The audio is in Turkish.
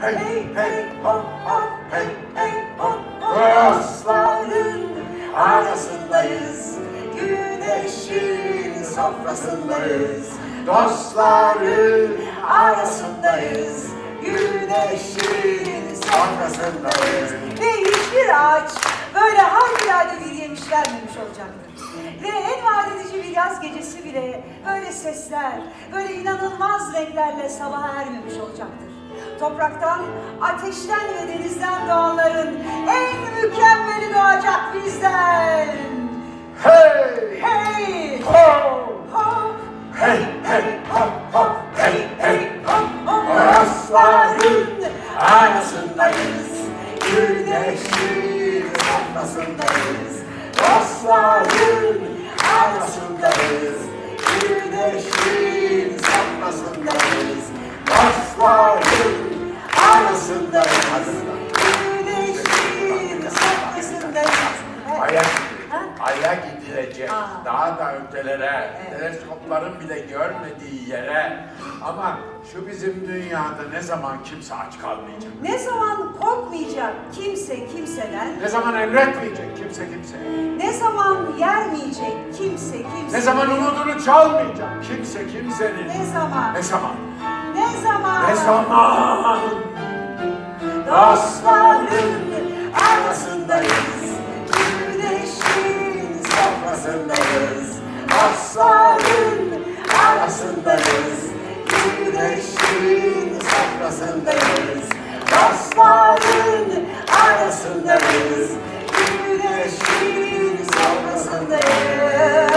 hey, hey, hop, hop, hey, hey, hop, hop. Dostların arasındayız, güneşin sofrasındayız. Dostların arasındayız, güneşin sofrasındayız. Ve hiçbir ağaç böyle harikulade bir yemiş vermemiş olacaktır. Ve en vaat edici bir yaz gecesi bile böyle sesler, böyle inanılmaz renklerle sabaha ermemiş olacaktır. Topraktan, ateşten ve denizden doğanların en mükemmeli doğacak bizden. Hey! Hey! Hop! Hop! Hey, hey, hop, hop, hey, hey, hop, hop. Dostların Arasındayız, güneşin sofrasındayız. Dostların arasındayız, güneşin sofrasındayız. Dostların arasındayız, güneşin sofrasındayız. Ay'a gidilecek, daha da ötelere, Evet. teleskopların bile görmediği yere. Ama şu bizim dünyada ne zaman kimse aç kalmayacak? Ne zaman korkmayacak kimse kimseden, Ne zaman emretmeyecek kimse kimseye? ne zaman yermeyecek kimse kimseden, Ne zaman umudunu çalmayacak kimse kimsenin? ne zaman, Ne zaman? ne zaman, Ne zaman? dostların arasındayız, güneşin sofrasındayız. Dostların arasındayız, güneşin sofrasındayız. Dostların arasındayız, güneşin sofrasındayız.